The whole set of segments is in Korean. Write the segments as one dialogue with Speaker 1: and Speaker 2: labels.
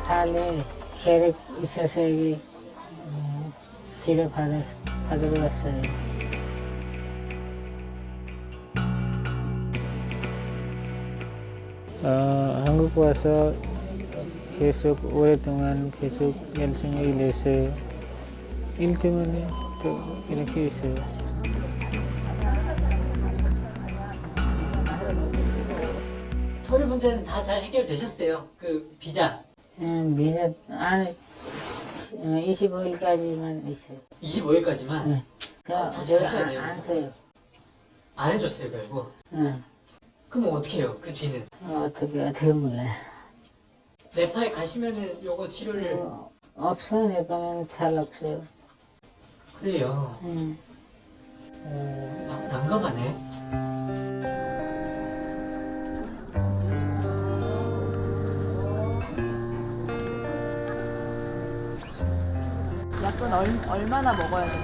Speaker 1: 발에 혈액 있어서 여기 치료 받으러 왔어요. 한국 와서 계속 오랫동안 계속 열심히 일했어요. 일 때문에 또 이렇게 있어요.
Speaker 2: 서류 문제는 다 잘 해결되셨어요. 그 비자.
Speaker 1: 비자 안에 25일까지만 있어요.
Speaker 2: 25일까지만
Speaker 1: 네.
Speaker 2: 다시
Speaker 1: 저
Speaker 2: 가셔야 돼요.
Speaker 1: 안 써요.
Speaker 2: 안 해줬어요, 결국.
Speaker 1: 네.
Speaker 2: 그럼 어떻게 해요? 그 뒤는
Speaker 1: 어떻게 몰라요.
Speaker 2: 네팔 가시면은 요거 치료를
Speaker 1: 없어. 내 거는 잘 없어요.
Speaker 2: 그래요. 난감하네.
Speaker 3: 약은 얼마나 먹어야 돼요?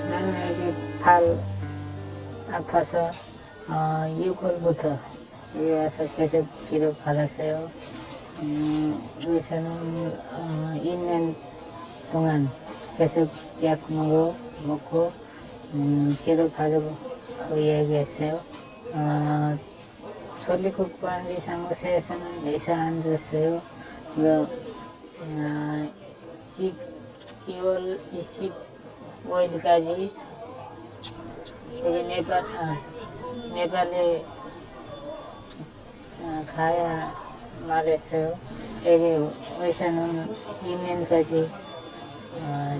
Speaker 1: 나는 여기 발 아파서 6월부터 여기 와서 계속 치료 받았어요. 의사는 2년 동안 계속 약 먹고 치료 받으고 얘기했어요. 설리국관리사무소에서는 의사 안 줬어요. 12월 25일까지 여기 네팔에 가야 말했어요. 여기 의사는 2년까지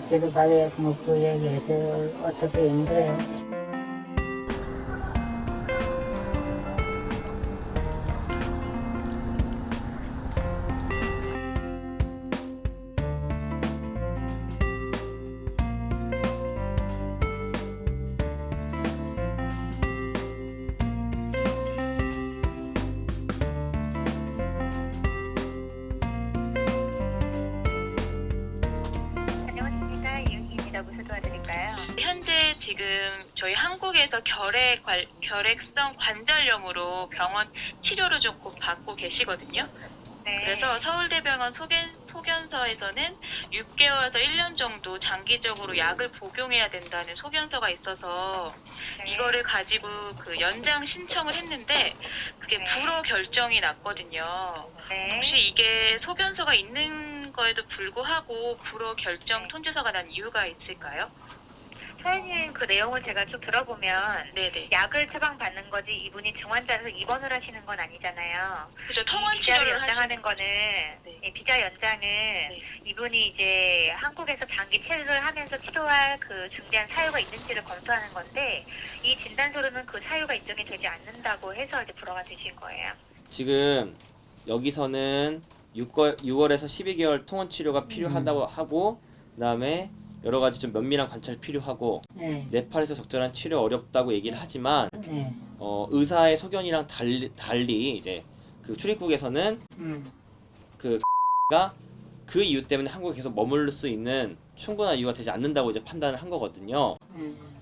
Speaker 1: 치료 받아야 먹고 얘기했어요. 어떻게 힘들어요.
Speaker 4: 안녕하십니까, 이은희입니다. 무슨 도와드릴까요? 현재 지금 저희 한국에서 결핵성 관절염으로 병원 치료를 좀 받고 계시거든요. 네. 그래서 서울대병원 소견서에서는 6개월에서 1년 정도 장기적으로 약을 복용해야 된다는 소견서가 있어서 네. 이거를 가지고 그 연장 신청을 했는데 그게 네. 불허 결정이 났거든요. 네. 혹시 이게 소견서가 있는 거에도 불구하고 불허 결정 통지서가 난 이유가 있을까요? 사장님, 그 내용을 제가 쭉 들어보면 네네. 약을 처방받는 거지 이분이 중환자에서 입원을 하시는 건 아니잖아요. 그죠. 통원 치료를 연장하는 거는 네, 비자 연장은 네. 이분이 이제 한국에서 장기 체류를 하면서 치료할 그 중대한 사유가 있는지를 검토하는 건데 이 진단서로는 그 사유가 인정이 되지 않는다고 해서 이제 불허가 되신 거예요.
Speaker 5: 지금 여기서는 6월에서 12개월 통원 치료가 필요하다고 하고 그다음에 여러 가지 좀 면밀한 관찰 필요하고
Speaker 1: 네.
Speaker 5: 네팔에서 적절한 치료 어렵다고 얘기를 하지만
Speaker 1: 네.
Speaker 5: 의사의 소견이랑 달리 이제 그 출입국에서는 그 이유 때문에 한국에 계속 머물 수 있는 충분한 이유가 되지 않는다고 이제 판단을 한 거거든요.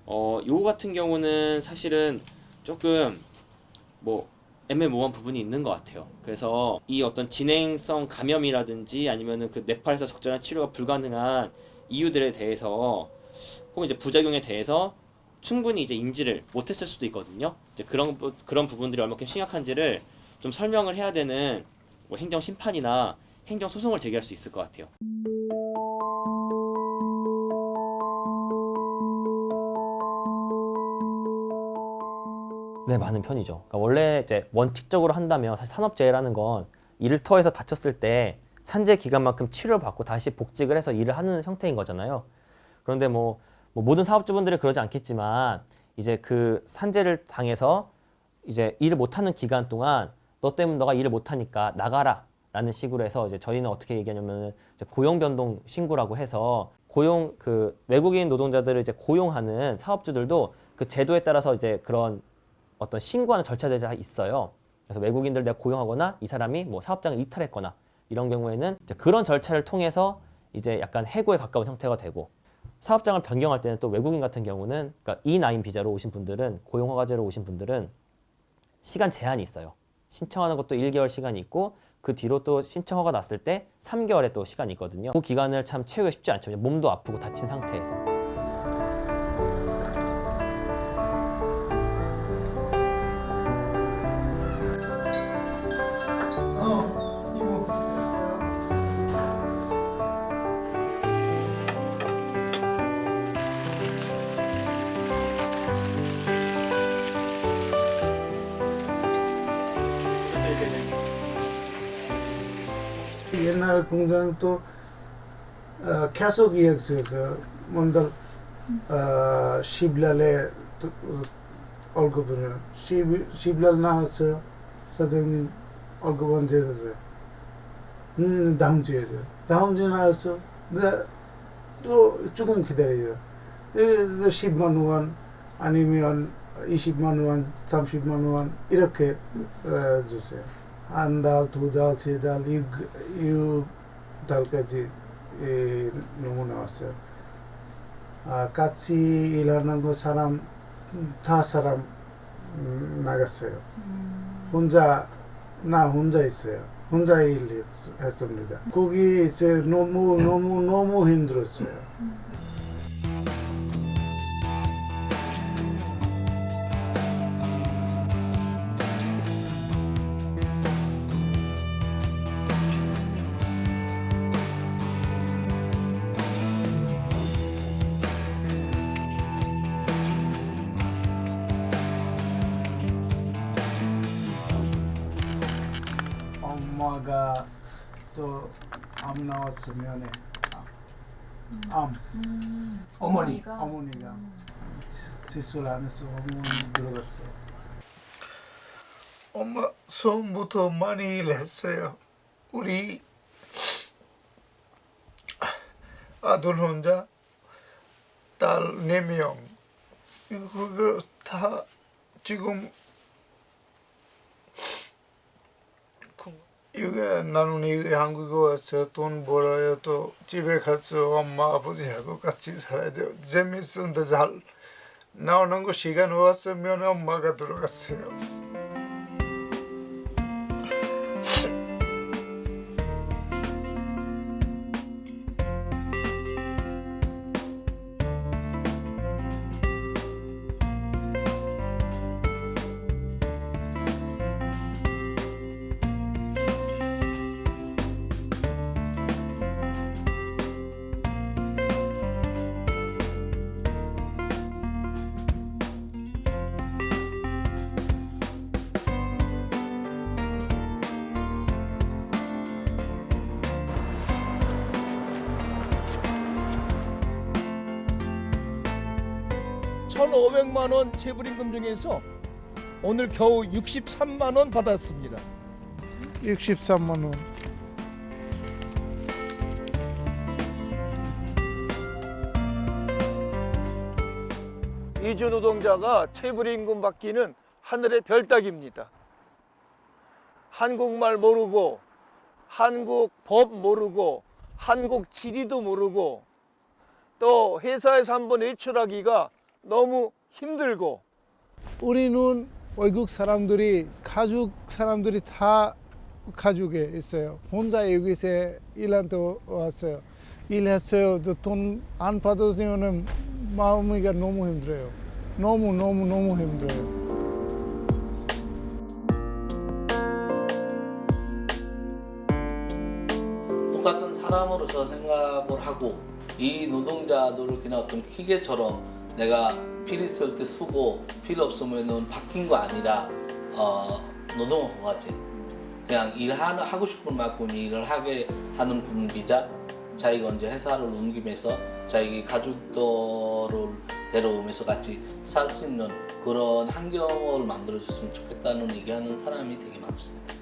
Speaker 5: 요거 같은 경우는 사실은 조금 뭐 애매모호한 부분이 있는 것 같아요. 그래서 이 어떤 진행성 감염이라든지 아니면은 그 네팔에서 적절한 치료가 불가능한 이유들에 대해서 혹은 이제 부작용에 대해서 충분히 이제 인지를 못했을 수도 있거든요. 이제 그런 부분들이 얼마큼 심각한지를 좀 설명을 해야 되는 뭐 행정 심판이나 행정 소송을 제기할 수 있을 것 같아요.
Speaker 6: 네, 많은 편이죠. 그러니까 원래 이제 원칙적으로 한다면 사실 산업재해라는 건 일터에서 다쳤을 때 산재 기간만큼 치료를 받고 다시 복직을 해서 일을 하는 형태인 거잖아요. 그런데 뭐 모든 사업주분들이 그러지 않겠지만 이제 그 산재를 당해서 이제 일을 못하는 기간 동안 너 때문에 너가 일을 못하니까 나가라 라는 식으로 해서 이제 저희는 어떻게 얘기하냐면 이제 고용 변동 신고라고 해서 그 외국인 노동자들을 이제 고용하는 사업주들도 그 제도에 따라서 이제 그런 어떤 신고하는 절차들이 다 있어요. 그래서 외국인들 내가 고용하거나 이 사람이 뭐 사업장을 이탈했거나 이런 경우에는 이제 그런 절차를 통해서 이제 약간 해고에 가까운 형태가 되고 사업장을 변경할 때는 또 외국인 같은 경우는 그러니까 E9 비자로 오신 분들은 고용허가제로 오신 분들은 시간 제한이 있어요. 신청하는 것도 1개월 시간이 있고 그 뒤로 또 신청허가 났을 때 3개월의 또 시간이 있거든요. 그 기간을 참 채우기 쉽지 않죠. 몸도 아프고 다친 상태에서.
Speaker 7: 옛날 공장도 계속 이야기해서 먼저 10lal에 월급을 10ral 나왔어요. 사장님 월급 언제 줬어요? 다음 주에죠. 다음 주에 나왔어. 또 조금 기다려요. 10만 원 아니면 20만 원, 30만 원 이렇게 주세요. 한 달, 두 달, 세 달, 6달까지 너무 나왔어요. 같이 일하는 거 사람 나갔어요. 혼자 있어요. 혼자 일했습니다. 거기 이제 너무 힘들었어요. 엄마가 또 암 나왔으면 어머니가 시술 안에서 어머니 들어갔어요. 엄마 처음부터 많이 일했어요. 우리 아들 혼자 딸 4명 그거 다 지금 이게 나는 이 한국에 와서 돈 벌어요. 또 집에 가서 엄마 아버지하고 같이 살아야죠. 재밌었는데 잘 나오는 거 시간 왔으면 엄마가 들어갔어요.
Speaker 8: (1,500만 원) 체불임금 중에서 오늘 겨우 63만 원 받았습니다.
Speaker 7: 63만 원.
Speaker 8: 이주 노동자가 체불임금 받기는 하늘의 별 따기입니다. 한국말 모르고 한국 법 모르고 한국 지리도 모르고 또 회사에서 한번 외출하기가 너무 힘들고
Speaker 7: 우리는 외국 사람들이 가족 사람들이 다 가족에 있어요. 혼자 여기서 일한테 왔어요. 일했어요. 돈 안 받으면 마음이가 너무 힘들어요. 너무 힘들어요.
Speaker 9: 똑같은 사람으로서 생각을 하고 이 노동자들을 그냥 어떤 기계처럼 내가 필 있을 때 쓰고 필요 없으면은 바뀐 거 아니라 노동허가제 그냥 하고 싶은 만큼 일을 하게 하는 그런 비자 자기가 이제 회사를 옮기면서 자기 가족들을 데려오면서 같이 살 수 있는 그런 환경을 만들어 줬으면 좋겠다는 얘기하는 사람이 되게 많습니다.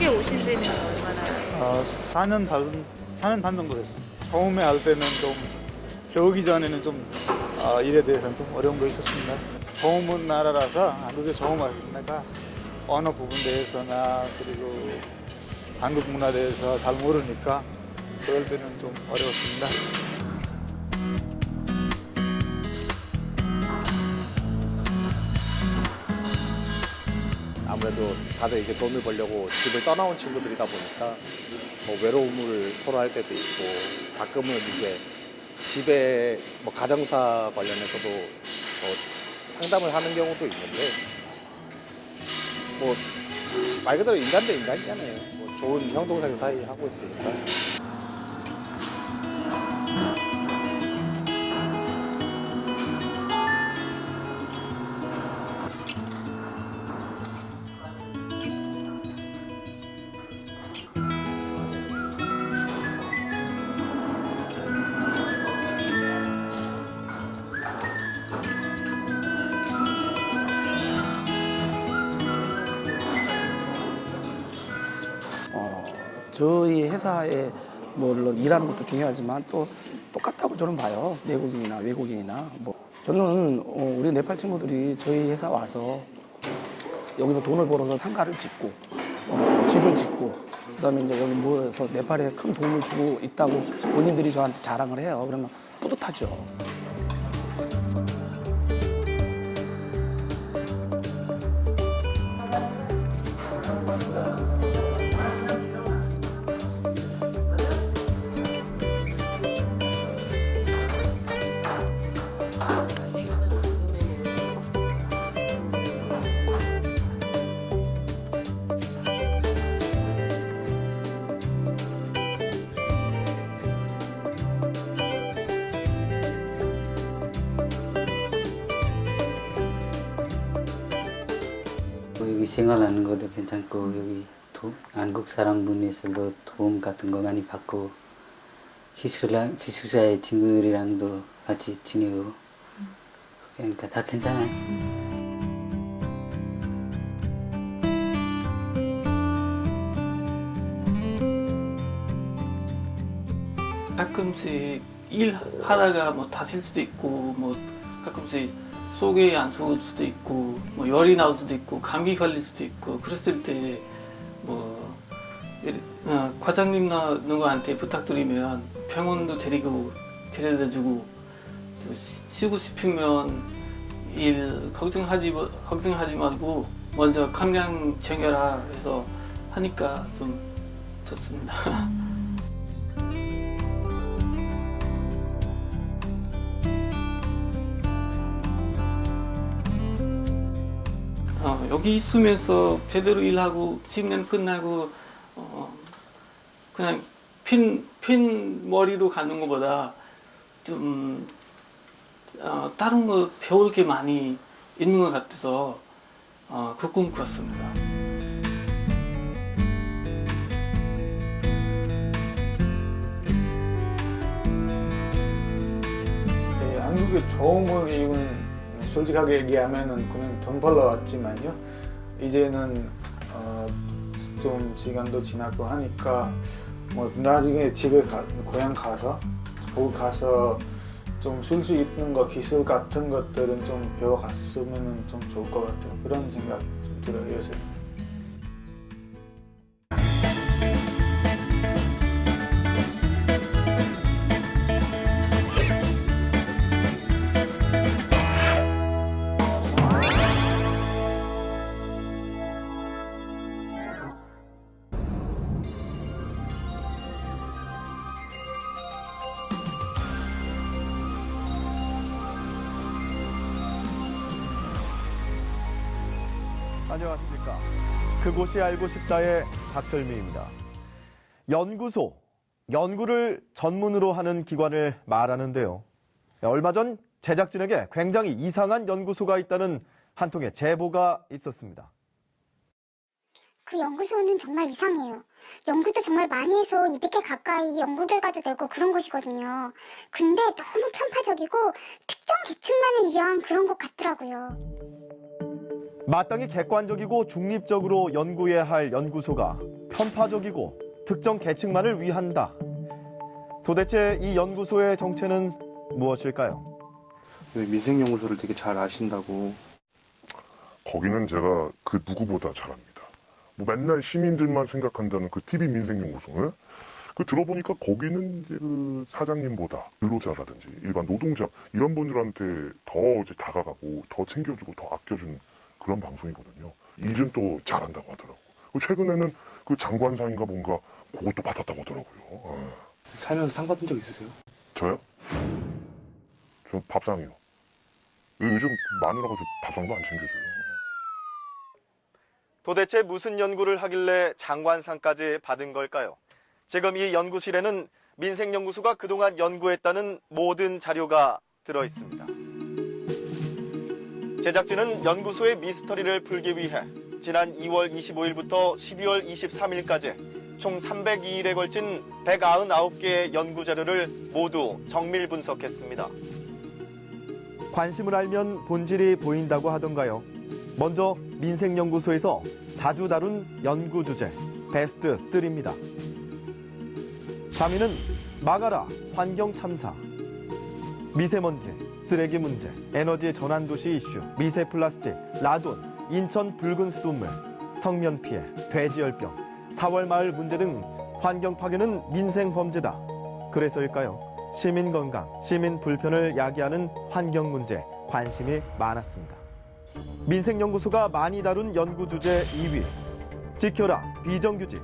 Speaker 3: 여기 오신 지는 얼마나?
Speaker 7: 4년 반 정도 됐습니다. 처음에 할 때는 좀 배우기 전에는 좀 일에 대해서는 좀 어려운 거 있었습니다. 처음 나라라서 한국에 처음 왔으니까 언어 부분 대해서나 그리고 한국 문화에 대해서 잘 모르니까 그럴 때는 좀 어려웠습니다.
Speaker 10: 아무래도 다들 이제 돈을 벌려고 집을 떠나온 친구들이다 보니까 뭐 외로움을 토로할 때도 있고 가끔은 이제 집에 뭐 가정사 관련해서도 뭐 상담을 하는 경우도 있는데 뭐 말 그대로 인간 대 인간이잖아요. 뭐 좋은 형 동생 사이 하고 있으니까.
Speaker 11: 저희 회사에 물론 일하는 것도 중요하지만 또 똑같다고 저는 봐요. 내국인이나 외국인이나 뭐 저는 우리 네팔 친구들이 저희 회사 와서 여기서 돈을 벌어서 상가를 짓고 집을 짓고 그다음에 이제 여기 모여서 네팔에 큰 도움을 주고 있다고 본인들이 저한테 자랑을 해요. 그러면 뿌듯하죠.
Speaker 12: 여기 생활하는 것도 괜찮고 여기 한국 사람분에서도 도움 같은 거 많이 받고 기숙사의 친구들이랑도 같이 지내고 그러니까 다 괜찮아요.
Speaker 13: 가끔씩 일하다가 뭐 다칠 수도 있고 뭐 가끔씩 속이 안 좋을 수도 있고 뭐 열이 나올 수도 있고 감기 걸릴 수도 있고 그랬을 때 뭐 과장님나 누구한테 부탁드리면 병원도 데려다주고 또 쉬고 싶으면 일 걱정하지 말고 먼저 건강 챙겨라 해서 하니까 좀 좋습니다. 여기 있으면서 제대로 일하고 10년 끝나고 그냥 핀 머리로 가는 것보다 좀 다른 거 배울 게 많이 있는 것 같아서 그 꿈 꿨습니다.
Speaker 7: 한국에 좋은 건 이유는 솔직하게 얘기하면은 그냥 돈 벌러 왔지만요. 이제는 좀 시간도 지나고 하니까 뭐 나중에 집에 고향 가서 거기 가서 좀 쓸 수 있는 거 기술 같은 것들은 좀 배워갔으면은 좀 좋을 것 같아요. 그런 생각 좀 들어요 요새.
Speaker 8: 안녕하십니까. 그곳이 알고 싶다의 박철미입니다. 연구소, 연구를 전문으로 하는 기관을 말하는데요. 얼마 전 제작진에게 굉장히 이상한 연구소가 있다는 한 통의 제보가 있었습니다.
Speaker 14: 그 연구소는 정말 이상해요. 연구도 정말 많이 해서 200개 가까이 연구 결과도 내고 그런 곳이거든요. 근데 너무 편파적이고 특정 계층만을 위한 그런 것 같더라고요.
Speaker 8: 마땅히 객관적이고 중립적으로 연구해야 할 연구소가 편파적이고 특정 계층만을 위한다. 도대체 이 연구소의 정체는 무엇일까요?
Speaker 15: 민생연구소를 되게 잘 아신다고.
Speaker 16: 거기는 제가 그 누구보다 잘합니다. 뭐 맨날 시민들만 생각한다는 그 TV 민생연구소, 예? 그 들어보니까 거기는 이제 그 사장님보다 근로자라든지 일반 노동자 이런 분들한테 더 이제 다가가고 더 챙겨주고 더 아껴주는 그런 방송이거든요. 일은 또 잘한다고 하더라고. 최근에는 그 장관상인가 뭔가 그것도 받았다고 하더라고요.
Speaker 15: 살면서 상 받은 적 있으세요?
Speaker 16: 저요? 저 밥상이요. 요즘 마누라가 저 밥상도 안 챙겨줘요.
Speaker 8: 도대체 무슨 연구를 하길래 장관상까지 받은 걸까요? 지금 이 연구실에는 민생연구소가 그동안 연구했다는 모든 자료가 들어 있습니다. 제작진은 연구소의 미스터리를 풀기 위해 지난 2월 25일부터 12월 23일까지 총 302일에 걸친 199개의 연구 자료를 모두 정밀 분석했습니다. 관심을 알면 본질이 보인다고 하던가요? 먼저 민생연구소에서 자주 다룬 연구 주제 베스트 3입니다. 3위는 막아라 환경 참사, 미세먼지, 쓰레기 문제, 에너지 전환 도시 이슈, 미세 플라스틱, 라돈, 인천 붉은 수돗물, 성면 피해, 돼지열병, 4월 마을 문제 등 환경 파괴는 민생 범죄다. 그래서일까요? 시민 건강, 시민 불편을 야기하는 환경 문제 관심이 많았습니다. 민생연구소가 많이 다룬 연구 주제 2위. 지켜라 비정규직,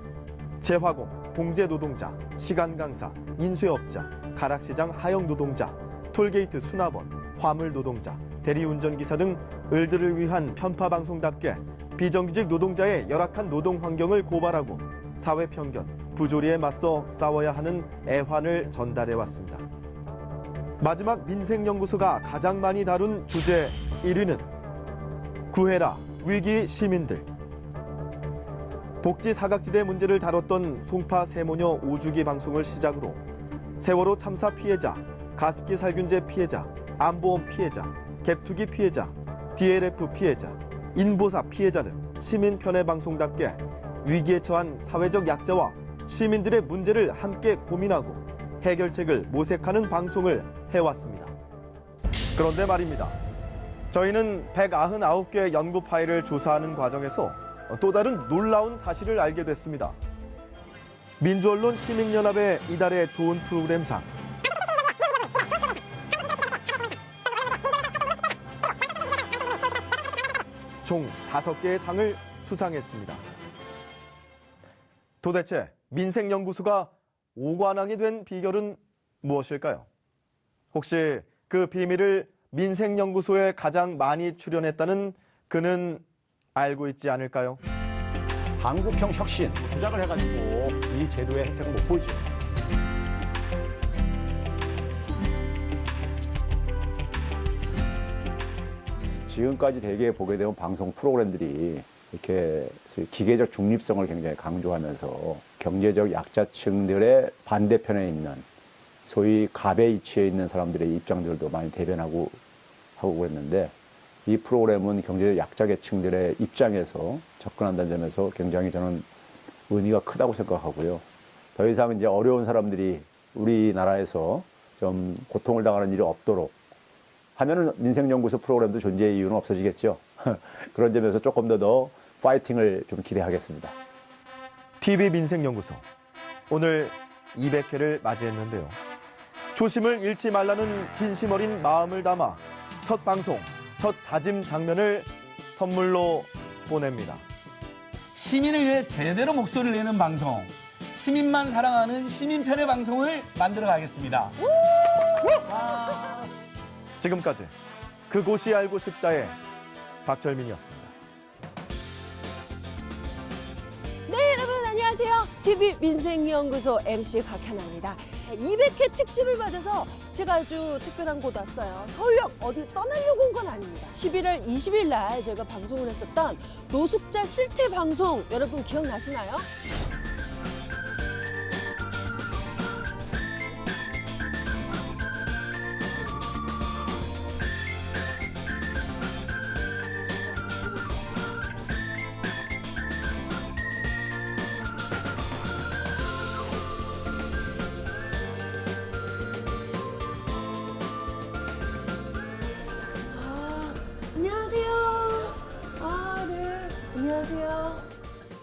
Speaker 8: 재화공, 봉제 노동자, 시간 강사, 인쇄업자, 가락시장 하역 노동자, 톨게이트 수납원, 화물 노동자, 대리운전기사 등 을들을 위한 편파 방송답게 비정규직 노동자의 열악한 노동 환경을 고발하고 사회 편견, 부조리에 맞서 싸워야 하는 애환을 전달해 왔습니다. 마지막 민생연구소가 가장 많이 다룬 주제 1위는 구해라 위기 시민들. 복지 사각지대 문제를 다뤘던 송파 세모녀 5주기 방송을 시작으로 세월호 참사 피해자, 가습기 살균제 피해자, 암보험 피해자, 갭투기 피해자, DLF 피해자, 인보사 피해자 등 시민 편의 방송답게 위기에 처한 사회적 약자와 시민들의 문제를 함께 고민하고 해결책을 모색하는 방송을 해왔습니다. 그런데 말입니다. 저희는 199개의 연구 파일을 조사하는 과정에서 또 다른 놀라운 사실을 알게 됐습니다. 민주언론 시민연합의 이달의 좋은 프로그램상, 총 5개의 상을 수상했습니다. 도대체 민생연구소가 5관왕이 된 비결은 무엇일까요? 혹시 그 비밀을 민생연구소에 가장 많이 출연했다는 그는 알고 있지 않을까요?
Speaker 17: 한국형 혁신 주장을 해가지고 이 제도의 혜택을 못 보이죠. 지금까지 대개 보게 되는 방송 프로그램들이 이렇게 기계적 중립성을 굉장히 강조하면서 경제적 약자층들의 반대편에 있는 소위 갑의 이치에 있는 사람들의 입장들도 많이 대변하고 그랬는데, 이 프로그램은 경제적 약자 계층들의 입장에서 접근한다는 점에서 굉장히 저는 의미가 크다고 생각하고요. 더 이상 이제 어려운 사람들이 우리나라에서 좀 고통을 당하는 일이 없도록 하면은 민생연구소 프로그램도 존재의 이유는 없어지겠죠. 그런 점에서 조금 더 파이팅을 좀 기대하겠습니다.
Speaker 8: TV 민생연구소, 오늘 200회를 맞이했는데요. 초심을 잃지 말라는 진심 어린 마음을 담아 첫 방송, 첫 다짐 장면을 선물로 보냅니다.
Speaker 18: 시민을 위해 제대로 목소리를 내는 방송, 시민만 사랑하는 시민 편의 방송을 만들어 가겠습니다.
Speaker 8: 지금까지 그곳이 알고 싶다의 박철민이었습니다.
Speaker 19: 네, 여러분 안녕하세요. TV 민생연구소 MC 박현아입니다. 200회 특집을 맞아서 제가 아주 특별한 곳 왔어요. 서울역 어디 떠나려고 온 건 아닙니다. 11월 20일 날 제가 방송을 했었던 노숙자 실태 방송, 여러분 기억나시나요? 안녕하세요.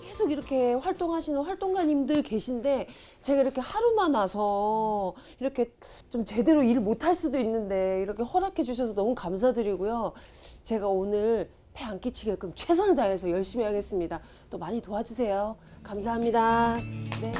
Speaker 19: 계속 이렇게 활동하시는 활동가님들 계신데 제가 이렇게 하루만 와서 이렇게 좀 제대로 일 못할 수도 있는데 이렇게 허락해 주셔서 너무 감사드리고요. 제가 오늘 폐 안 끼치게끔 최선을 다해서 열심히 하겠습니다. 또 많이 도와주세요. 감사합니다. 네.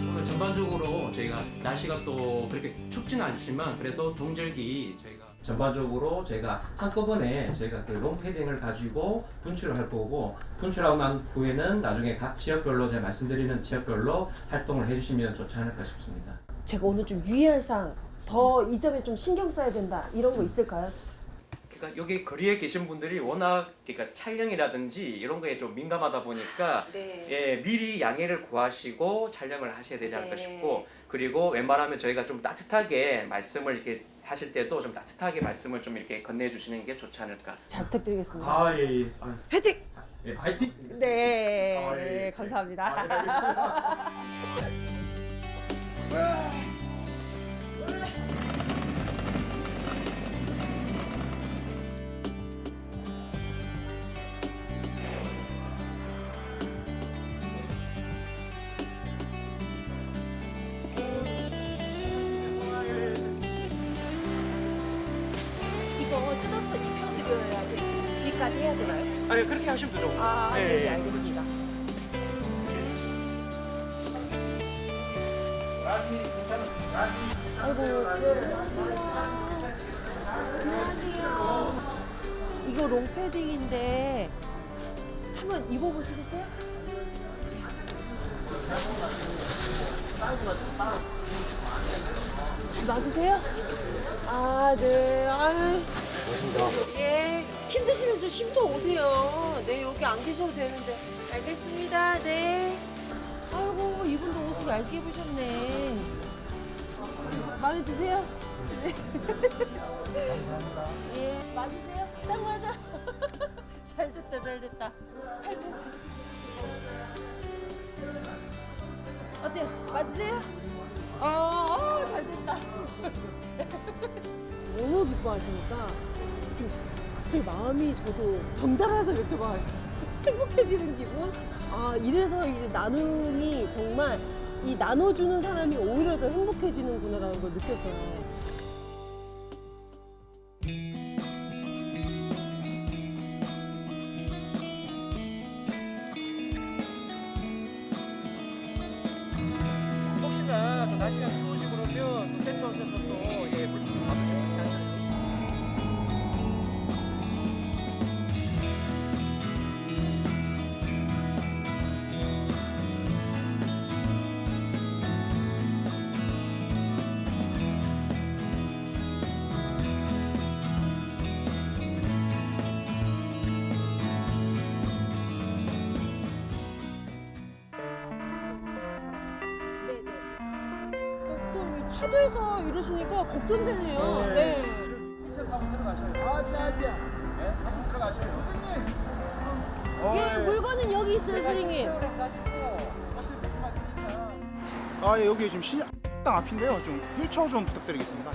Speaker 20: 오늘 전반적으로 저희가 날씨가 또 그렇게 춥지는 않지만 그래도 동절기 저희가 전반적으로 저희가 한꺼번에 저희가 그 롱패딩을 가지고 분출을 할 거고 분출하고 난 후에는 나중에 각 지역별로 제가 말씀드리는 지역별로 활동을 해주시면 좋지 않을까 싶습니다.
Speaker 19: 제가 오늘 좀 유의할 사항, 더 이 점에 좀 신경 써야 된다 이런 거 있을까요?
Speaker 20: 그러니까 여기 거리에 계신 분들이 워낙 그러니까 촬영이라든지 이런 거에 좀 민감하다 보니까
Speaker 19: 네.
Speaker 20: 예, 미리 양해를 구하시고 촬영을 하셔야 되지 않을까 싶고 그리고 웬만하면 저희가 좀 따뜻하게 말씀을 이렇게 하실 때도 좀 따뜻하게 말씀을 좀 이렇게 건네주시는 게 좋지 않을까.
Speaker 19: 잘 부탁드리겠습니다.
Speaker 20: 아 예.
Speaker 19: 화이팅!
Speaker 20: 예, 화이팅!
Speaker 19: 네,
Speaker 20: 아, 예.
Speaker 19: 감사합니다. 이거 뜯어서 입혀드려야 돼. 여기까지 해야 되나요?
Speaker 20: 아니 그렇게 하시면 되죠.
Speaker 19: 아,
Speaker 20: 예,
Speaker 19: 네,
Speaker 20: 예.
Speaker 19: 알겠습니다. 아이고, 안녕하세요. 이거 롱패딩인데 한번 입어보시겠어요? 잘 맞으세요? 아, 네. 아유.
Speaker 20: 고맙습니다.
Speaker 19: 예. 힘드시면 좀 쉼터 오세요. 네, 여기 안 계셔도 되는데. 알겠습니다. 네. 아이고, 이분도 옷을 얇게 입으셨네. 마음에 드세요? 네. 감사합니다. 예. 맞으세요? 딱 맞아. 잘 됐다, 잘 됐다. 팔고. 어때요? 맞으세요? 잘 됐다. 너무 기뻐하시니까 좀 갑자기 마음이 저도 덩달아서 이렇게 막 행복해지는 기분? 아, 이래서 이 나눔이 정말 이 나눠주는 사람이 오히려 더 행복해지는구나라는 걸 느꼈어요.
Speaker 20: 혹시나 좀 날씨가 추우시고 그러면 또 센터에서 또 예, 물 받으시면 이렇게 하셔요.
Speaker 19: 또 차도에서 이러시니까 걱정되네요. 네.
Speaker 20: 차 한번 들어가셔요. 아지야. 네, 같이 들어가셔요.
Speaker 19: 예, 물건은 여기 있어요, 선생님.
Speaker 21: 아, 예, 여기 지금 시장 앞인데요. 좀 휠체어 좀 부탁드리겠습니다.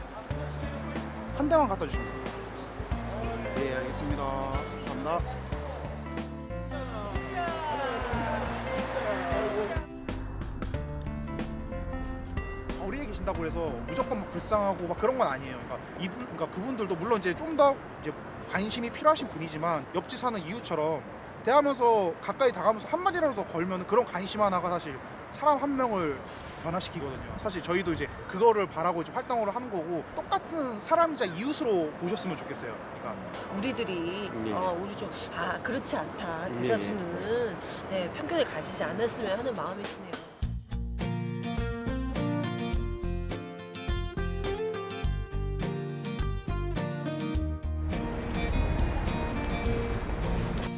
Speaker 21: 한 대만 갖다 주시면 돼요. 예, 알겠습니다. 감사합니다. 거리에 계신다고 해서 무조건 막 불쌍하고 막 그런 건 아니에요. 그러니까 그분들도 물론 이제 좀 더 이제 관심이 필요하신 분이지만 옆집 사는 이웃처럼 대하면서 가까이 다가면서 한 마디라도 더 걸면 그런 관심 하나가 사실 사람 한 명을 변화시키거든요. 사실 저희도 이제 그거를 바라고 이제 활동을 하는 거고 똑같은 사람이자 이웃으로 보셨으면 좋겠어요. 그러니까
Speaker 19: 우리들이
Speaker 21: 네.
Speaker 19: 우리 좀 그렇지 않다.
Speaker 21: 네.
Speaker 19: 대다수는 네, 편견을 가지지 않았으면 하는 마음이 드네요.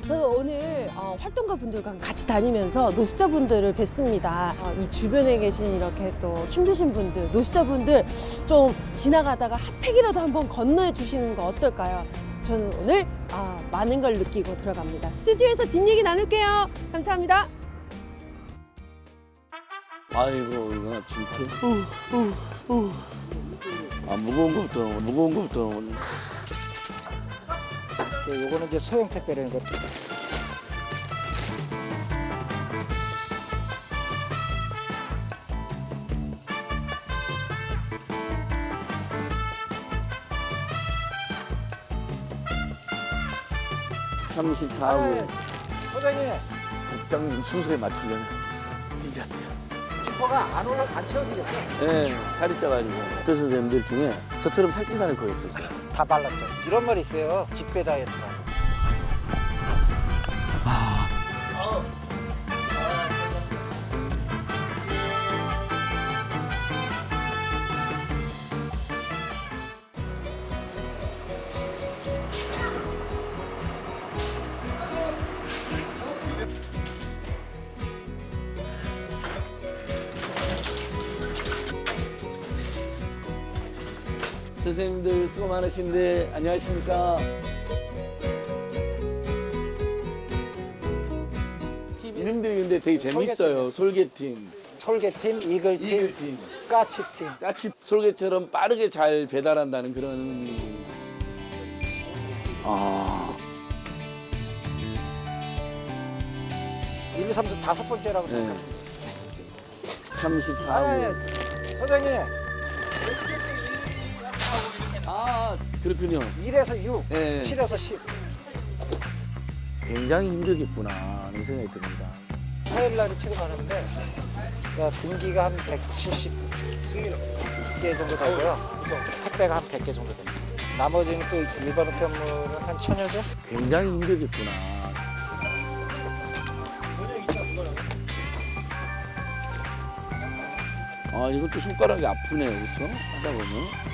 Speaker 19: 저는 오늘 활동가 분들과 같이 다니면서 노숙자분들을 뵀습니다. 이 주변에 계신 이렇게 또 힘드신 분들, 노숙자분들 좀 지나가다가 핫팩이라도 한번 건너해 주시는 거 어떨까요? 저는 오늘 많은 걸 느끼고 들어갑니다. 스튜디오에서 뒷얘기 나눌게요. 감사합니다.
Speaker 9: 아이고 이거 짐풀. 무거운 것부터.
Speaker 2: 있어요. 요거는 이제 소형 택배라는 거. 소장님.
Speaker 22: 국장님 순서에 맞추려면 뒤졌대요.
Speaker 2: 지퍼가 안 채워지겠어.
Speaker 22: 네, 살이 쪄가지고. 그 선생님들 중에 저처럼 살찐 사람이 거의 없었어요.
Speaker 2: 다 발랐죠. 이런 말이 있어요. 집배 다이어트라고.
Speaker 22: 선생님들 수고 많으신데 안녕하십니까? 이름들이 근데 되게 재밌어요. 솔개팀,
Speaker 2: 이글팀, 까치팀.
Speaker 22: 까치 솔개처럼 빠르게 잘 배달한다는 그런.
Speaker 2: 1, 2, 3, 4, 5번째라고 생각합니다.
Speaker 22: 34호.
Speaker 2: 소장님.
Speaker 22: 그렇군요.
Speaker 2: 1에서 6,
Speaker 22: 네.
Speaker 2: 7에서 10.
Speaker 22: 굉장히 힘들겠구나 하는 생각이 듭니다.
Speaker 2: 화요일 날에 체험하는데 그러니까 등기가 한 170개 정도 되고요. 택배가 한 100개 정도 됩니다. 나머지는 또 일반 우편물은 한 1000여 개?
Speaker 22: 굉장히 힘들겠구나. 이것도 손가락이 아프네요, 그렇죠? 하다 보면.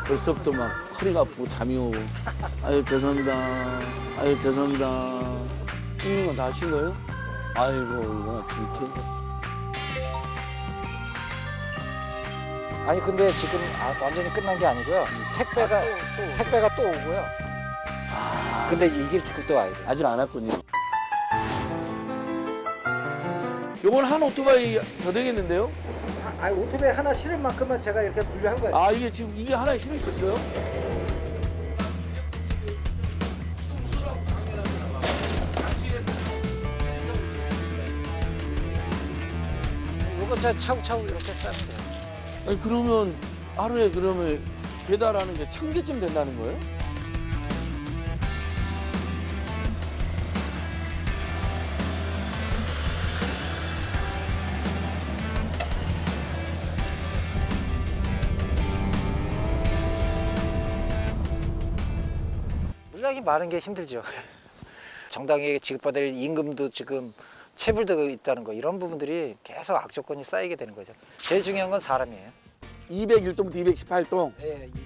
Speaker 22: 벌써부터 막 허리가 아프고 잠이 오고. 아유 죄송합니다. 찍는 건 다 하신 거예요? 아이고 이거 진짜.
Speaker 2: 아니 근데 지금 완전히 끝난 게 아니고요. 택배가 또 오고요. 근데 이길 택배 또 와야 돼요.
Speaker 22: 아직 안 왔군요. 요건 한 오토바이 더 되겠는데요?
Speaker 2: 오토바이 하나 실을 만큼만 제가 이렇게 분류한 거예요.
Speaker 22: 이게 지금 이게 하나에 실을 수 있어요?
Speaker 2: 이거 제가 차곡차곡 이렇게 싸면 돼요.
Speaker 22: 아니 그러면 하루에 그러면 배달하는 게 1000개쯤 된다는 거예요?
Speaker 2: 물량이 많은 게 힘들죠. 정당하게 지급받을 임금도 지금 체불되고 있다는 거, 이런 부분들이 계속 악조건이 쌓이게 되는 거죠. 제일 중요한 건 사람이에요.
Speaker 22: 201동부터 218동,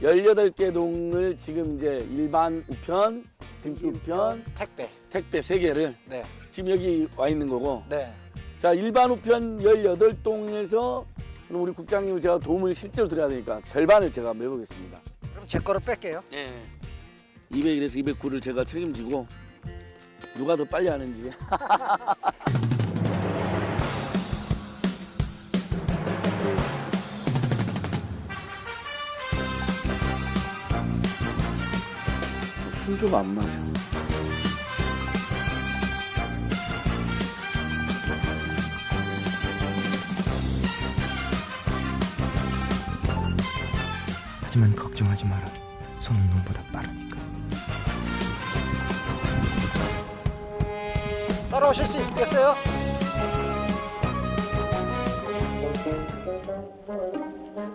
Speaker 22: 18개 동을 지금 이제 일반 우편, 등기 우편, 택배 3개를 지금 여기 와 있는 거고. 자, 일반 우편 18동에서 그럼 우리 국장님을 제가 도움을 실제로 드려야 되니까 절반을 제가 한번 해보겠습니다.
Speaker 2: 그럼 제 거를 뺄게요.
Speaker 22: 201에서 209를 제가 책임지고 누가 더 빨리 하는지. 순서가 안 맞아.
Speaker 23: 하지만 걱정하지 마라. 손은 눈보다 빠르니까.
Speaker 2: 따라오실 수 있겠어요?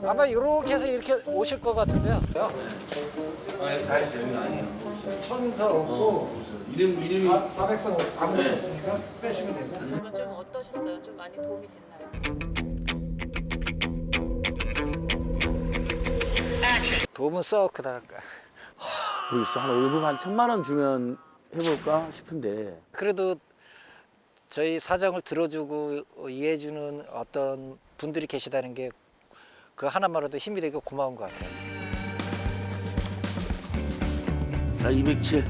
Speaker 2: 아마 이렇게 해서 이렇게 오실 것 같은데요.
Speaker 22: 아니, 다 했어요. 여기 아니에요.
Speaker 2: 천서 없고
Speaker 22: 이름이
Speaker 2: 400성 아무것도 없으니까 빼시면 되죠.
Speaker 3: 그러면 좀 어떠셨어요? 좀 많이 도움이 됐나요?
Speaker 2: 도움은 썩 그다가
Speaker 22: 모르겠어. 한 월급 한 1000만 원 주면 해볼까 싶은데.
Speaker 2: 그래도 저희 사정을 들어주고 이해해주는 어떤 분들이 계시다는 게 그 하나만으로도 힘이 되고 고마운 것 같아요.
Speaker 22: 자, 207.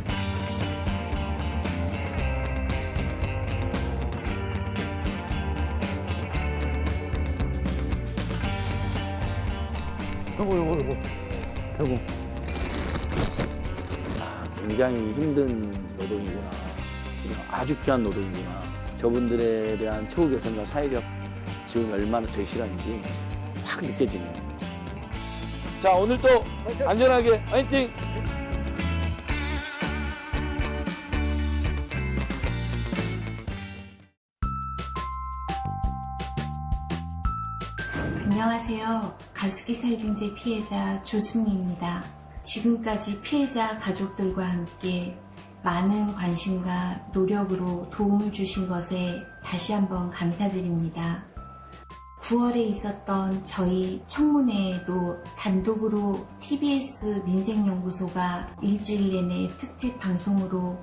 Speaker 11: 요거.
Speaker 22: 굉장히 힘든 노동이구나. 아주 귀한 노동이구나. 저분들에 대한 처우 개선과 사회적 지원이 얼마나 절실한지 확 느껴지네요. 자, 오늘도 안전하게 화이팅!
Speaker 1: 안녕하세요. 가습기 살균제 피해자 조승미입니다. 지금까지 피해자 가족들과 함께 많은 관심과 노력으로 도움을 주신 것에 다시 한번 감사드립니다. 9월에 있었던 저희 청문회에도 단독으로 TBS 민생연구소가 일주일 내내 특집 방송으로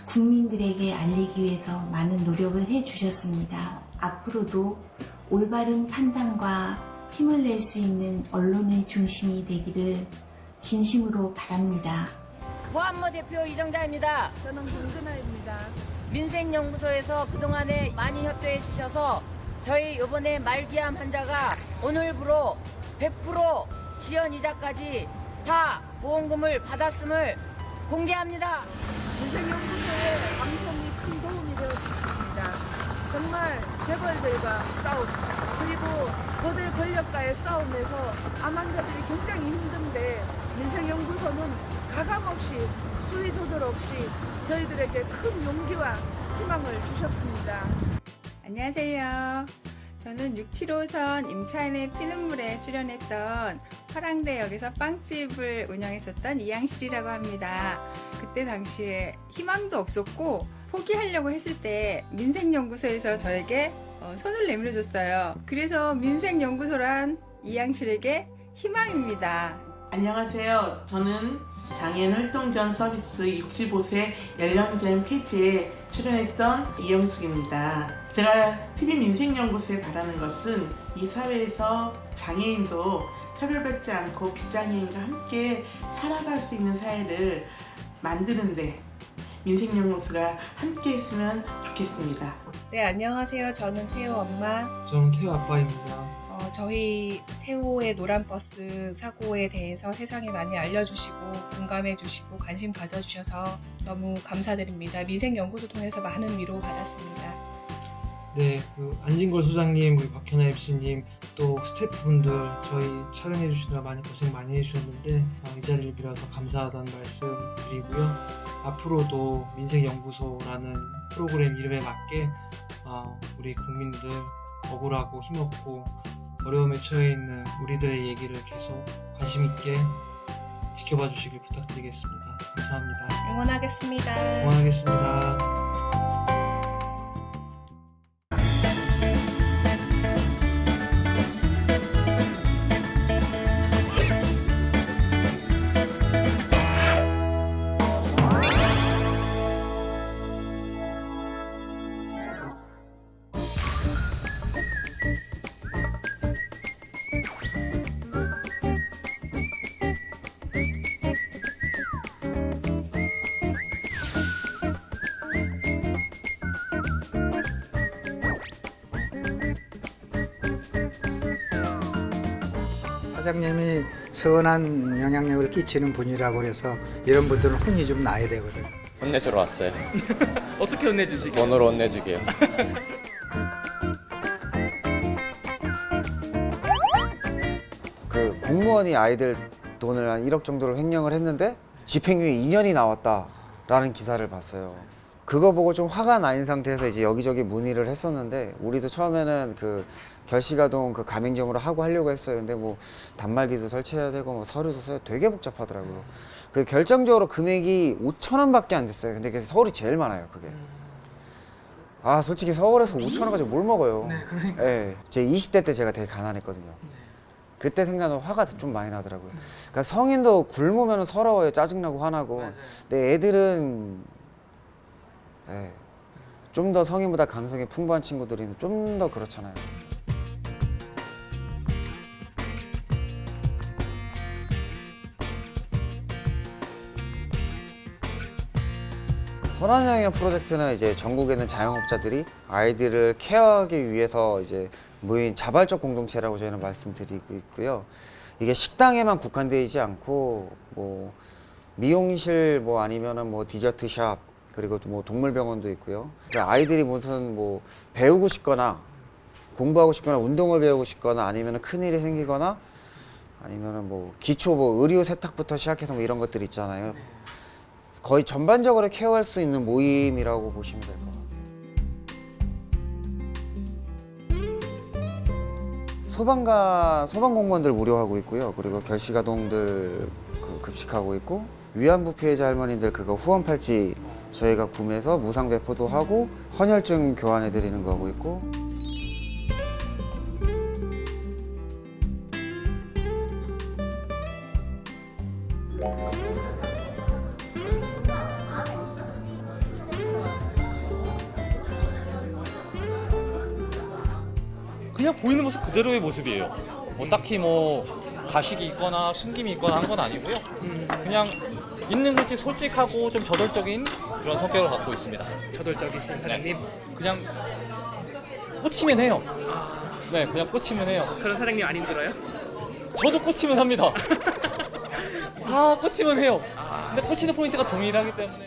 Speaker 1: 국민들에게 알리기 위해서 많은 노력을 해주셨습니다. 앞으로도 올바른 판단과 힘을 낼 수 있는 언론의 중심이 되기를 진심으로 바랍니다.
Speaker 4: 보안모 대표 이정자입니다.
Speaker 3: 저는 김근아입니다.
Speaker 4: 민생연구소에서 그동안에 많이 협조해 주셔서 저희 이번에 말기암 환자가 오늘부로 100% 지연 이자까지 다 보험금을 받았음을 공개합니다.
Speaker 3: 민생연구소의 방송이 큰 도움이 되었습니다. 정말 재벌들과 싸움, 그리고 거대 권력과의 싸움에서 암환자들이 굉장히 힘든데 민생연구소는 가감없이 수위 조절 없이 저희들에게 큰 용기와 희망을 주셨습니다.
Speaker 5: 안녕하세요. 저는 675선 임차인의 피눈물에 출연했던 화랑대역에서 빵집을 운영했었던 이양실이라고 합니다. 그때 당시에 희망도 없었고 포기하려고 했을 때 민생연구소에서 저에게 손을 내밀어줬어요. 그래서 민생연구소란 이양실에게 희망입니다.
Speaker 24: 안녕하세요. 저는 장애인 활동지원 서비스 65세 연령제한 페이지에 출연했던 이영숙입니다. 제가 TV 민생연구소에 바라는 것은 이 사회에서 장애인도 차별받지 않고 비장애인과 함께 살아갈 수 있는 사회를 만드는데 민생연구소가 함께 했으면 좋겠습니다.
Speaker 25: 네, 안녕하세요. 저는 태호 엄마.
Speaker 26: 저는 태호 아빠입니다.
Speaker 25: 저희 태호의 노란버스 사고에 대해서 세상에 많이 알려주시고 공감해주시고 관심 가져주셔서 너무 감사드립니다. 민생연구소 통해서 많은 위로 받았습니다.
Speaker 26: 네, 안진걸 소장님, 그리고 박현아 MC님, 또 스태프분들 저희 촬영해 주시느라 많이 고생 많이 해주셨는데 이 자리를 빌어서 감사하다는 말씀 드리고요. 앞으로도 민생연구소라는 프로그램 이름에 맞게 우리 국민들 억울하고 힘없고 어려움에 처해 있는 우리들의 얘기를 계속 관심 있게 지켜봐 주시길 부탁드리겠습니다. 감사합니다.
Speaker 25: 응원하겠습니다.
Speaker 26: 응원하겠습니다.
Speaker 27: 사장님이 선한 영향력을 끼치는 분이라고 그래서 이런 분들은 혼이 좀 나야 되거든.
Speaker 28: 혼내주러 왔어요.
Speaker 13: 어떻게 혼내주시게요?
Speaker 28: 돈으로 혼내주게요.
Speaker 29: 공무원이 아이들 돈을 한 1억 정도를 횡령을 했는데 집행유예 2년이 나왔다라는 기사를 봤어요. 그거 보고 좀 화가 난 상태에서 이제 여기저기 문의를 했었는데 우리도 처음에는 결시가동 가맹점으로 하려고 했어요. 근데 뭐 단말기도 설치해야 되고 뭐 서류도 써야 되게 복잡하더라고요. 결정적으로 금액이 5,000원밖에 안 됐어요. 근데 서울이 제일 많아요, 그게. 솔직히 서울에서 5,000원 가지고 뭘 먹어요.
Speaker 13: 네, 그러니까.
Speaker 29: 네, 제 20대 때 제가 되게 가난했거든요. 그때 생각나면 화가 좀 많이 나더라고요. 그러니까 성인도 굶으면 서러워요. 짜증나고 화나고.
Speaker 13: 맞아요.
Speaker 29: 근데 애들은 좀 더 성인보다 감성이 풍부한 친구들이 좀 더 그렇잖아요. 선한영역 프로젝트는 이제 전국에 있는 자영업자들이 아이들을 케어하기 위해서 이제 모인 자발적 공동체라고 저희는 말씀드리고 있고요. 이게 식당에만 국한되지 않고 뭐 미용실 뭐 아니면은 뭐 디저트 샵 그리고 또 뭐 동물병원도 있고요. 그러니까 아이들이 무슨 뭐 배우고 싶거나 공부하고 싶거나 운동을 배우고 싶거나 아니면은 큰일이 생기거나 아니면은 뭐 기초 뭐 의류 세탁부터 시작해서 뭐 이런 것들 있잖아요. 거의 전반적으로 케어할 수 있는 모임이라고 보시면 될 것 같아요. 소방공무원들 무료하고 있고요. 그리고 결식아동들 급식하고 있고 위안부 피해자 할머니들 그거 후원 팔찌 저희가 구매해서 무상 배포도 하고 헌혈증 교환해 드리는 거 하고 있고.
Speaker 6: 그냥 보이는 모습 그대로의 모습이에요. 뭐 딱히 뭐 가식이 있거나 숨김이 있거나 한 건 아니고요. 그냥 있는 것이 솔직하고 좀 저돌적인 그런 성격을 갖고 있습니다.
Speaker 7: 저돌적이신 사장님?
Speaker 6: 그냥 꽂히면 해요. 네, 그냥 꽂히면 해요.
Speaker 7: 그런 사장님 안 힘들어요?
Speaker 6: 저도 꽂히면 합니다. 다 꽂히면 해요. 근데 꽂히는 포인트가 동일하기 때문에.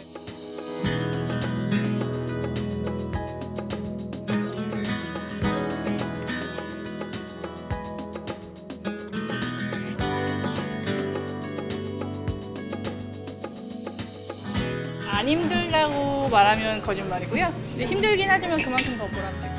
Speaker 10: 안 힘들다고 말하면 거짓말이고요. 근데 힘들긴 하지만 그만큼 더 보람되고.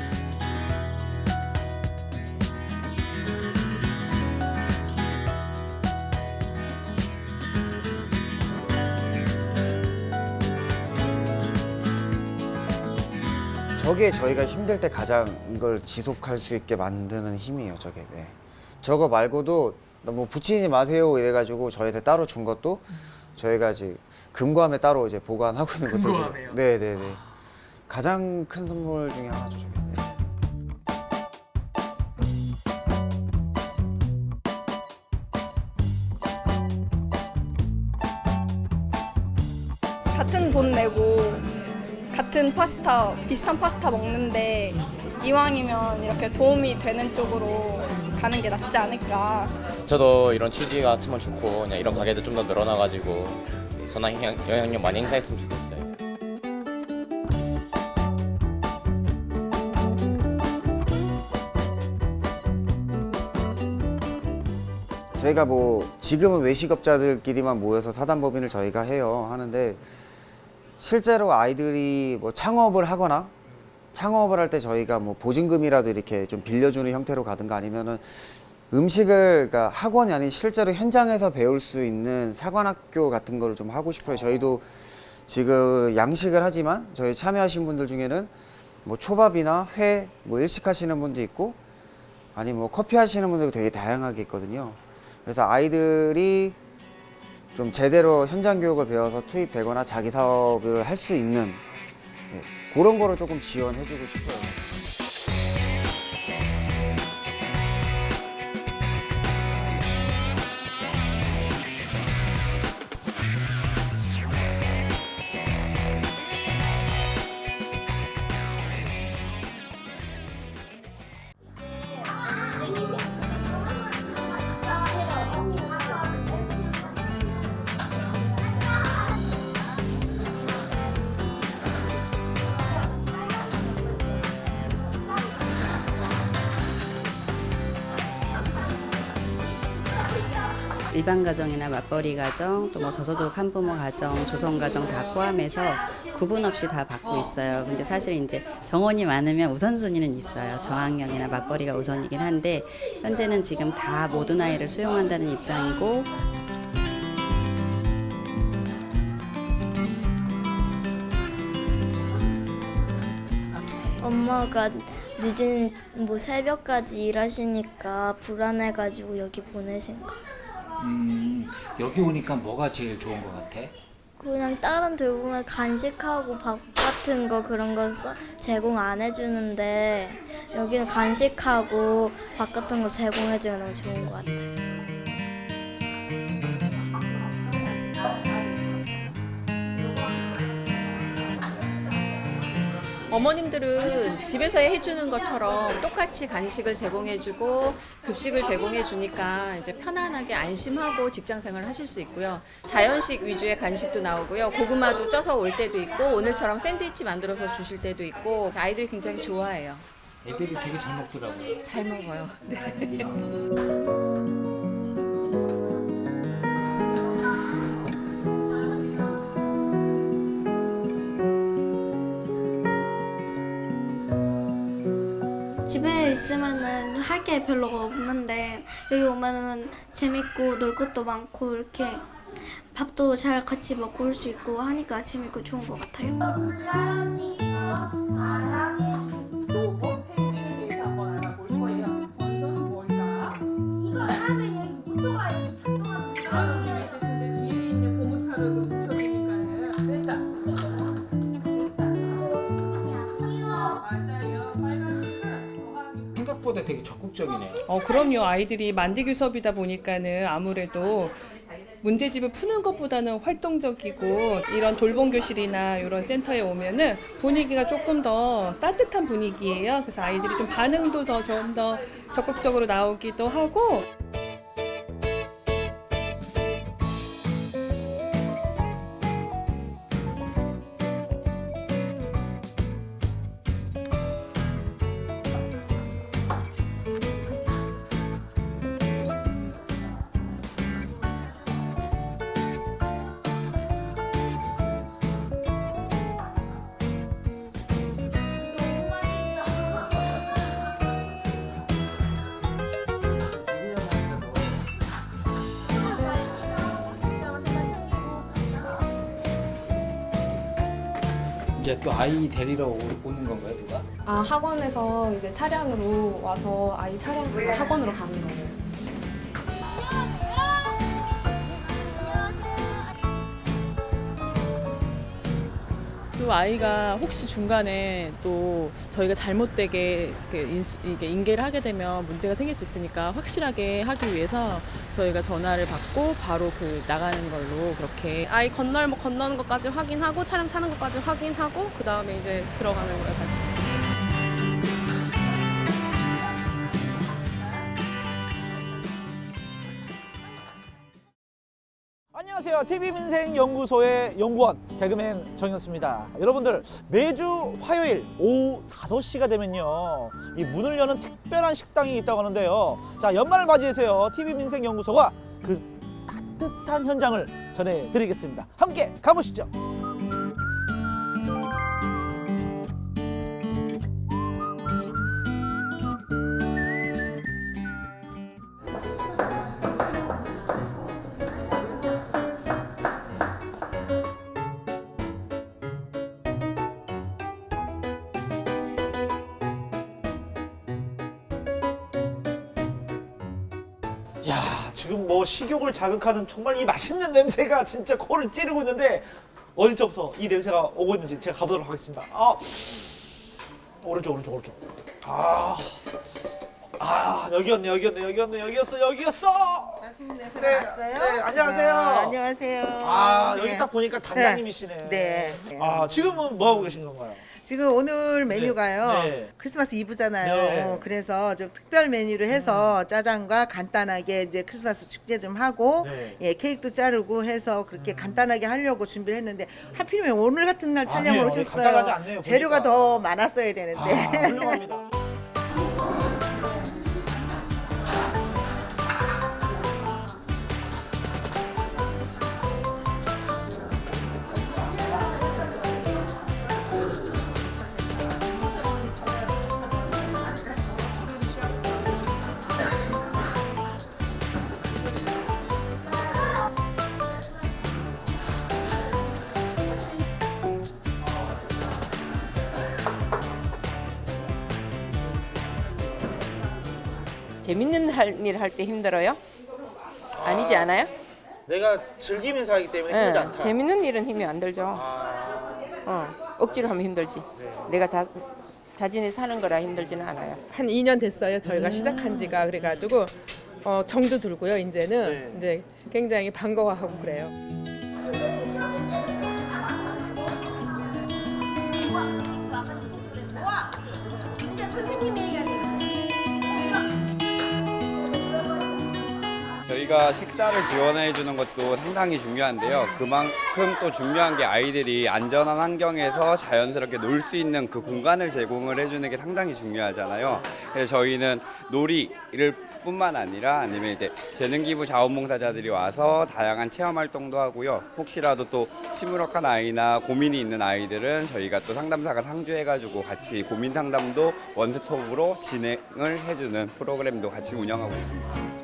Speaker 29: 저게 저희가 힘들 때 가장 이걸 지속할 수 있게 만드는 힘이에요, 저게. 네. 저거 말고도 너무 붙이지 마세요 이래가지고 저희한테 따로 준 것도 저희가 이제 금고함에 따로 이제 보관하고 있는 것들.
Speaker 7: 금고함에요?
Speaker 29: 네네네. 가장 큰 선물 중에 하나죠, 저게. 네.
Speaker 12: 같은 돈 내고 같은 파스타, 비슷한 파스타 먹는데 이왕이면 이렇게 도움이 되는 쪽으로 가는 게 낫지 않을까.
Speaker 28: 저도 이런 취지가 참 좋고 그냥 이런 가게도 좀 더 늘어나가지고 선한 영향력 많이 행사했으면 좋겠어요.
Speaker 29: 저희가 뭐 지금은 외식업자들끼리만 모여서 사단법인을 저희가 해요. 하는데 실제로 아이들이 뭐 창업을 하거나 창업을 할 때 저희가 뭐 보증금이라도 이렇게 좀 빌려주는 형태로 가든가 아니면은 음식을 그러니까 학원이 아닌 실제로 현장에서 배울 수 있는 사관학교 같은 거를 좀 하고 싶어요. 저희도 지금 양식을 하지만 저희 참여하신 분들 중에는 뭐 초밥이나 회 뭐 일식 하시는 분도 있고 아니 뭐 커피 하시는 분들도 되게 다양하게 있거든요. 그래서 아이들이 좀 제대로 현장 교육을 배워서 투입되거나 자기 사업을 할 수 있는 그런 거를 조금 지원해주고 싶어요.
Speaker 14: 일반 가정이나 맞벌이 가정, 또 뭐 저소득 한부모 가정, 조성 가정 다 포함해서 구분 없이 다 받고 있어요. 근데 사실 이제 정원이 많으면 우선순위는 있어요. 저학년이나 맞벌이가 우선이긴 한데 현재는 지금 다 모든 아이를 수용한다는 입장이고.
Speaker 15: 엄마가 늦은 뭐 새벽까지 일하시니까 불안해가지고 여기 보내신 거.
Speaker 16: 여기 오니까 뭐가 제일 좋은 것 같아?
Speaker 15: 그냥 다른 대부분 간식하고 밥 같은 거 그런 거 제공 안 해주는데 여기는 간식하고 밥 같은 거 제공해주면 너무 좋은 것 같아.
Speaker 2: 어머님들은 집에서 해주는 것처럼 똑같이 간식을 제공해주고 급식을 제공해주니까 이제 편안하게 안심하고 직장생활을 하실 수 있고요. 자연식 위주의 간식도 나오고요. 고구마도 쪄서 올 때도 있고 오늘처럼 샌드위치 만들어서 주실 때도 있고 아이들이 굉장히 좋아해요.
Speaker 16: 애들이 되게 잘 먹더라고요.
Speaker 2: 잘 먹어요. 네.
Speaker 15: 집에 있으면은 할 게 별로 없는데 여기 오면은 재밌고 놀 것도 많고 이렇게 밥도 잘 같이 먹고 올 수 있고 하니까 재밌고 좋은 것 같아요.
Speaker 16: 생각보다 되게 적극적이네요.
Speaker 25: 그럼요. 아이들이 만들기 수업이다 보니까는 아무래도 문제집을 푸는 것보다는 활동적이고 이런 돌봄 교실이나 이런 센터에 오면은 분위기가 조금 더 따뜻한 분위기예요. 그래서 아이들이 좀 반응도 좀 더 적극적으로 나오기도 하고.
Speaker 16: 이제 또 아이 데리러 오는 건가요, 누가?
Speaker 12: 학원에서 이제 차량으로 와서 아이 차량으로 학원으로 가는 거예요.
Speaker 10: 또 아이가 혹시 중간에 또 저희가 잘못되게 이게 인계를 하게 되면 문제가 생길 수 있으니까 확실하게 하기 위해서 저희가 전화를 받고 바로 나가는 걸로 그렇게
Speaker 12: 아이 건너는 것까지 확인하고 차량 타는 것까지 확인하고 그 다음에 이제 들어가는 거예요 다시.
Speaker 8: 안녕하세요. TV민생연구소의 연구원 개그맨 정현수입니다. 여러분들 매주 화요일 오후 5시가 되면요 이 문을 여는 특별한 식당이 있다고 하는데요. 자, 연말을 맞이해서요 TV민생연구소가 그 따뜻한 현장을 전해드리겠습니다. 함께 가보시죠. 야, 지금 뭐 식욕을 자극하는 정말 이 맛있는 냄새가 진짜 코를 찌르고 있는데 어디서부터 이 냄새가 오고 있는지 제가 가보도록 하겠습니다. 오른쪽. 여기였어.
Speaker 9: 맛있는 냄새
Speaker 8: 네,
Speaker 9: 났어요?
Speaker 8: 네, 안녕하세요.
Speaker 9: 안녕하세요.
Speaker 8: 여기
Speaker 9: 네.
Speaker 8: 딱 보니까 단장님이시네.
Speaker 9: 네.
Speaker 8: 지금은 뭐 하고 계신 건가요?
Speaker 9: 지금 오늘 메뉴가요.
Speaker 8: 네.
Speaker 9: 크리스마스 이브잖아요.
Speaker 8: 네.
Speaker 9: 그래서 좀 특별 메뉴를 해서 짜장과 간단하게 이제 크리스마스 축제 좀 하고
Speaker 8: 네.
Speaker 9: 예, 케이크도 자르고 해서 그렇게 간단하게 하려고 준비를 했는데 하필이면 오늘 같은 날 촬영을
Speaker 8: 아니에요.
Speaker 9: 오셨어요.
Speaker 8: 간단하지 않네요,
Speaker 9: 재료가
Speaker 8: 보니까.
Speaker 9: 더 많았어야 되는데.
Speaker 8: 훌륭합니다.
Speaker 4: 재밌는 일 할 때 힘들어요? 아니지 않아요?
Speaker 8: 내가 즐기면서 하기 때문에 힘들지 않다.
Speaker 4: 재밌는 일은 힘이 안 들죠. 억지로 하면 힘들지. 내가 자진이 사는 거라 힘들지는 않아요.
Speaker 17: 한 2년 됐어요. 저희가 시작한 지가 그래가지고 정도 들고요. 이제는 이제 굉장히 반가워하고 그래요.
Speaker 1: 저희가 식사를 지원해 주는 것도 상당히 중요한데요. 그만큼 또 중요한 게 아이들이 안전한 환경에서 자연스럽게 놀 수 있는 그 공간을 제공을 해주는 게 상당히 중요하잖아요. 그래서 저희는 놀이를 뿐만 아니라 아니면 이제 재능기부 자원봉사자들이 와서 다양한 체험 활동도 하고요. 혹시라도 또 시무룩한 아이나 고민이 있는 아이들은 저희가 또 상담사가 상주해가지고 같이 고민 상담도 원스톱으로 진행을 해주는 프로그램도 같이 운영하고 있습니다.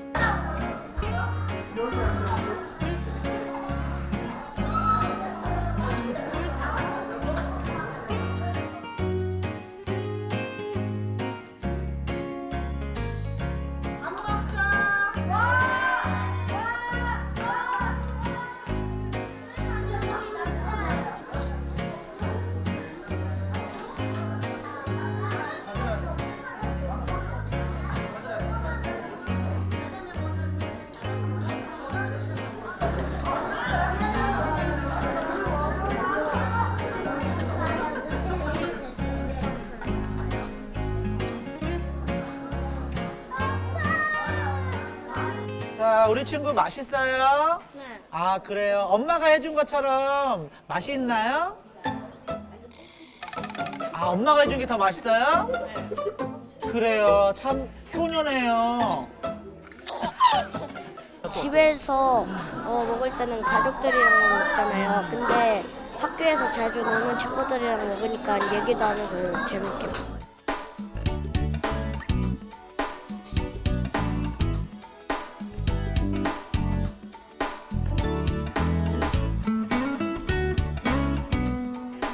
Speaker 8: 자, 우리 친구 맛있어요?
Speaker 15: 네.
Speaker 8: 아, 그래요? 엄마가 해준 것처럼 맛이 있나요? 아, 엄마가 해준 게 더 맛있어요? 그래요. 참 효녀네요.
Speaker 3: 집에서 먹을 때는 가족들이랑 먹잖아요. 근데 학교에서 자주 노는 친구들이랑 먹으니까 얘기도 하면서 재밌게 먹어요.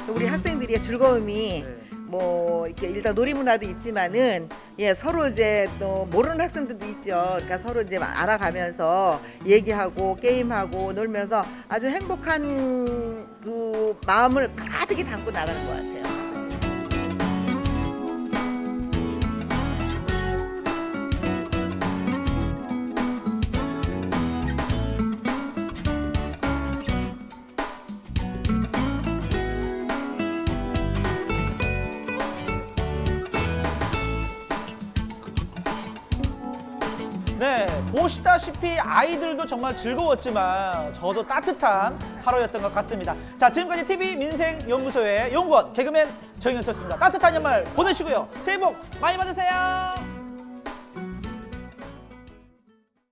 Speaker 9: 우리 학생들의 즐거움이 뭐 이렇게 일단 놀이 문화도 있지만은 서로 이제 또 모르는 학생들도 있죠. 그러니까 서로 이제 알아가면서 얘기하고 게임하고 놀면서 아주 행복한 그 마음을 가득히 담고 나가는 것 같아요.
Speaker 8: 네, 보시다시피 아이들도 정말 즐거웠지만 저도 따뜻한 하루였던 것 같습니다. 자, 지금까지 TV민생연구소의 연구원 개그맨 정현수였습니다. 따뜻한 연말 보내시고요. 새해 복 많이 받으세요.